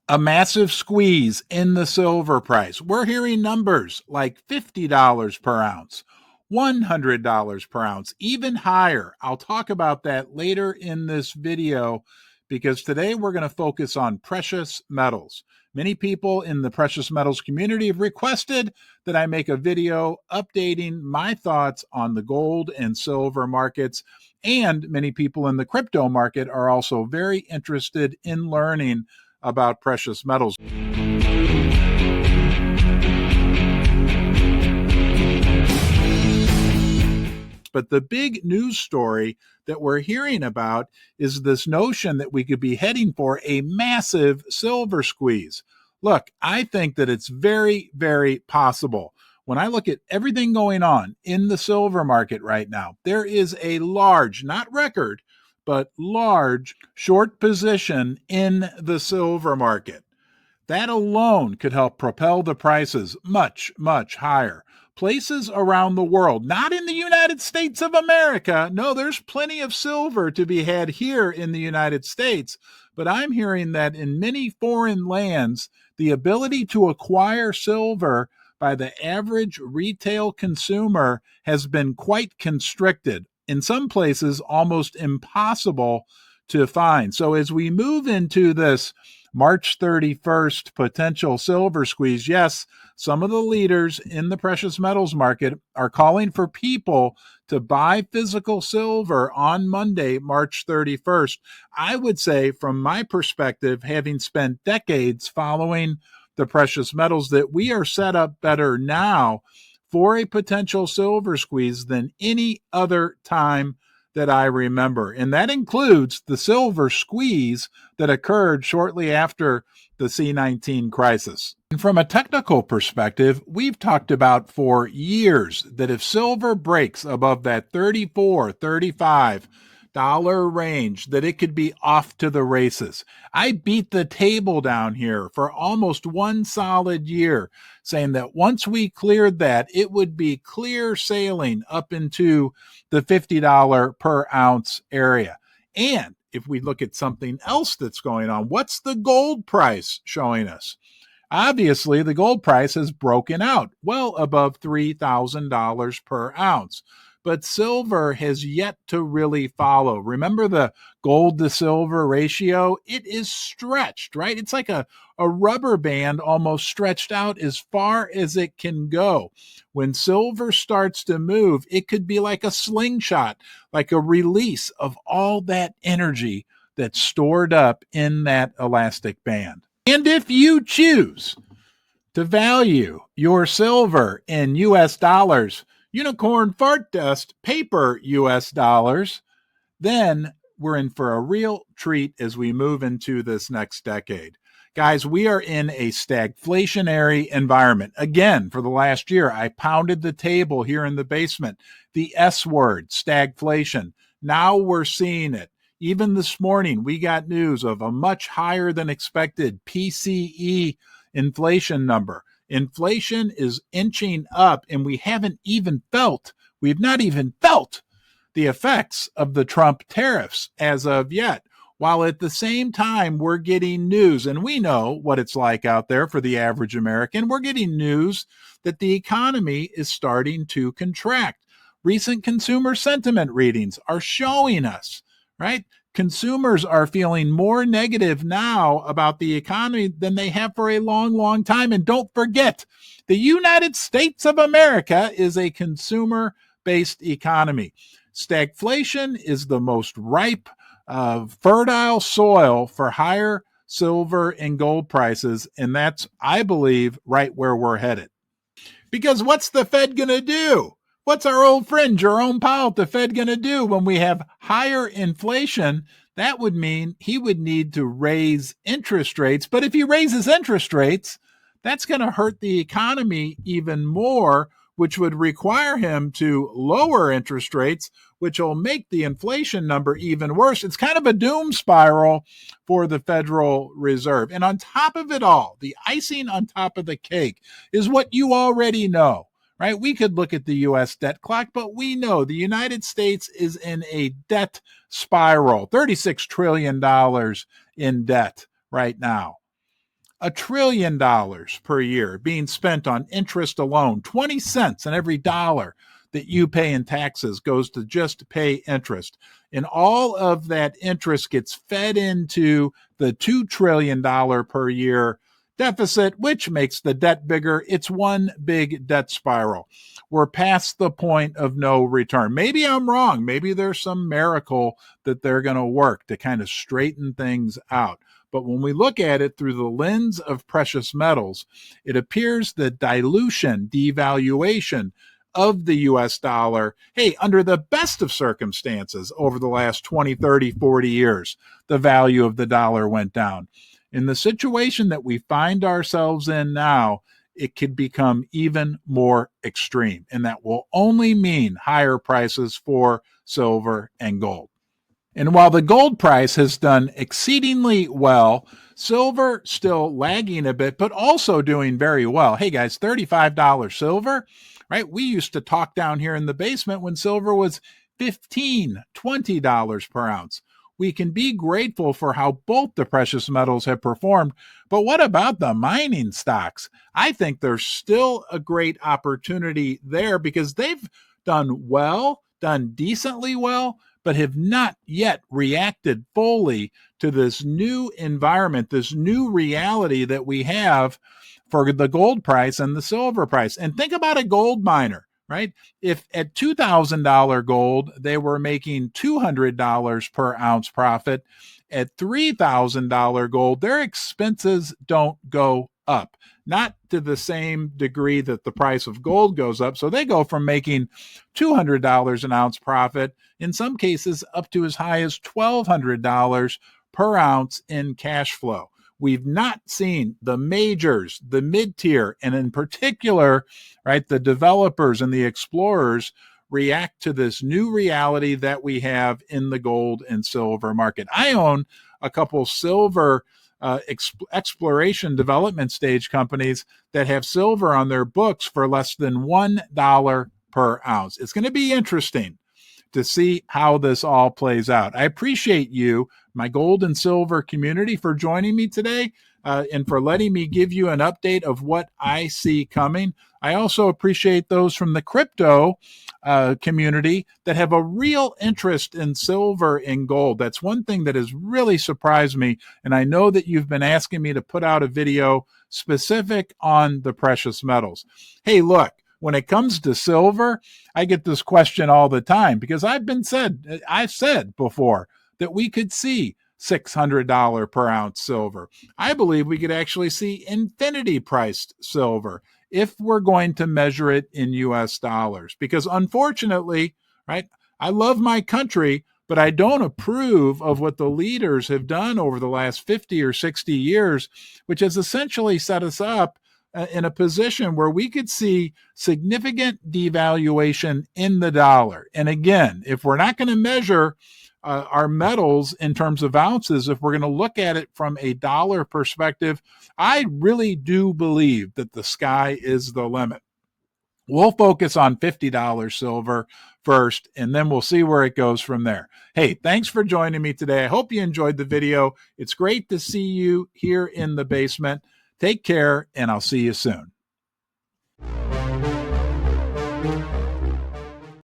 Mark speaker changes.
Speaker 1: A massive squeeze in the silver price. We're hearing numbers like $50 per ounce, $100 per ounce, even higher. I'll talk about that later in this video because today we're going to focus on precious metals. Many people in the precious metals community have requested that I make a video updating my thoughts on the gold and silver markets. And many people in the crypto market are also very interested in learning about precious metals. But the big news story that we're hearing about is this notion that we could be heading for a massive silver squeeze. Look, I think that it's very, very possible. When I look at everything going on in the silver market right now, there is a large, not record, but large short position in the silver market. That alone could help propel the prices much, much higher. Places around the world, not in the United States of America. No, there's plenty of silver to be had here in the United States. But I'm hearing that in many foreign lands, the ability to acquire silver by the average retail consumer has been quite constricted. In some places, almost impossible to find. So as we move into this March 31st potential silver squeeze, yes, some of the leaders in the precious metals market are calling for people to buy physical silver on Monday, March 31st. I would say, from my perspective, having spent decades following the precious metals, that we are set up better now for a potential silver squeeze than any other time that I remember. And that includes the silver squeeze that occurred shortly after the C19 crisis. And from a technical perspective, we've talked about for years that if silver breaks above that $34, $35 range, that it could be off to the races. I beat the table down here for almost one solid year, saying that once we cleared that, it would be clear sailing up into the $50 per ounce area. And if we look at something else that's going on, what's the gold price showing us? Obviously, the gold price has broken out well above $3,000 per ounce. But silver has yet to really follow. Remember the gold to silver ratio? It is stretched, right? It's like a rubber band almost stretched out as far as it can go. When silver starts to move, it could be like a slingshot, like a release of all that energy that's stored up in that elastic band. And if you choose to value your silver in US dollars, unicorn fart dust, paper US dollars, then we're in for a real treat as we move into this next decade. Guys, we are in a stagflationary environment. Again, for the last year, I pounded the table here in the basement. The S word, stagflation. Now we're seeing it. Even this morning, we got news of a much higher than expected PCE inflation number. Inflation is inching up, and we've not even felt the effects of the Trump tariffs as of yet. While at the same time, we're getting news, and we know what it's like out there for the average American. We're getting news that the economy is starting to contract. Recent consumer sentiment readings are showing us, right? Consumers are feeling more negative now about the economy than they have for a long, long time. And don't forget, the United States of America is a consumer-based economy. Stagflation is the most ripe, fertile soil for higher silver and gold prices. And that's, I believe, right where we're headed. Because what's the Fed going to do? What's our old friend Jerome Powell, the Fed, going to do when we have higher inflation? That would mean he would need to raise interest rates. But if he raises interest rates, that's going to hurt the economy even more, which would require him to lower interest rates, which will make the inflation number even worse. It's kind of a doom spiral for the Federal Reserve. And on top of it all, the icing on top of the cake is what you already know. Right? We could look at the U.S. debt clock, but we know the United States is in a debt spiral, $36 trillion in debt right now. $1 trillion per year being spent on interest alone. 20 cents on every dollar that you pay in taxes goes to just pay interest. And all of that interest gets fed into the $2 trillion per year deficit, which makes the debt bigger. It's one big debt spiral. We're past the point of no return. Maybe I'm wrong. Maybe there's some miracle that they're going to work to kind of straighten things out. But when we look at it through the lens of precious metals, it appears the dilution, devaluation of the US dollar, hey, under the best of circumstances over the last 20, 30, 40 years, the value of the dollar went down. In the situation that we find ourselves in now, it could become even more extreme, and that will only mean higher prices for silver and gold. And while the gold price has done exceedingly well, silver still lagging a bit, but also doing very well. Hey guys, $35 silver, right? We used to talk down here in the basement when silver was $15, $20 per ounce. We can be grateful for how both the precious metals have performed, but what about the mining stocks? I think there's still a great opportunity there because they've done well, done decently well, but have not yet reacted fully to this new environment, this new reality that we have for the gold price and the silver price. And think about a gold miner, right? If at $2,000 gold, they were making $200 per ounce profit, at $3,000 gold, their expenses don't go up. Not to the same degree that the price of gold goes up. So they go from making $200 an ounce profit, in some cases up to as high as $1,200 per ounce in cash flow. We've not seen the majors, the mid-tier, and in particular, right, the developers and the explorers react to this new reality that we have in the gold and silver market. I own a couple silver exploration development stage companies that have silver on their books for less than $1 per ounce. It's going to be interesting to see how this all plays out. I appreciate you, my gold and silver community, for joining me today and for letting me give you an update of what I see coming. I also appreciate those from the crypto community that have a real interest in silver and gold. That's one thing that has really surprised me. And I know that you've been asking me to put out a video specific on the precious metals. Hey, look, when it comes to silver, I get this question all the time because I've said before that we could see $600 per ounce silver. I believe we could actually see infinity priced silver if we're going to measure it in US dollars. Because unfortunately, right, I love my country, but I don't approve of what the leaders have done over the last 50 or 60 years, which has essentially set us up in a position where we could see significant devaluation in the dollar. And again, if we're not going to measure our metals in terms of ounces, if we're going to look at it from a dollar perspective, I really do believe that the sky is the limit. We'll focus on $50 silver first, and then we'll see where it goes from there. Hey, thanks for joining me today. I hope you enjoyed the video. It's great to see you here in the basement. Take care, and I'll see you soon.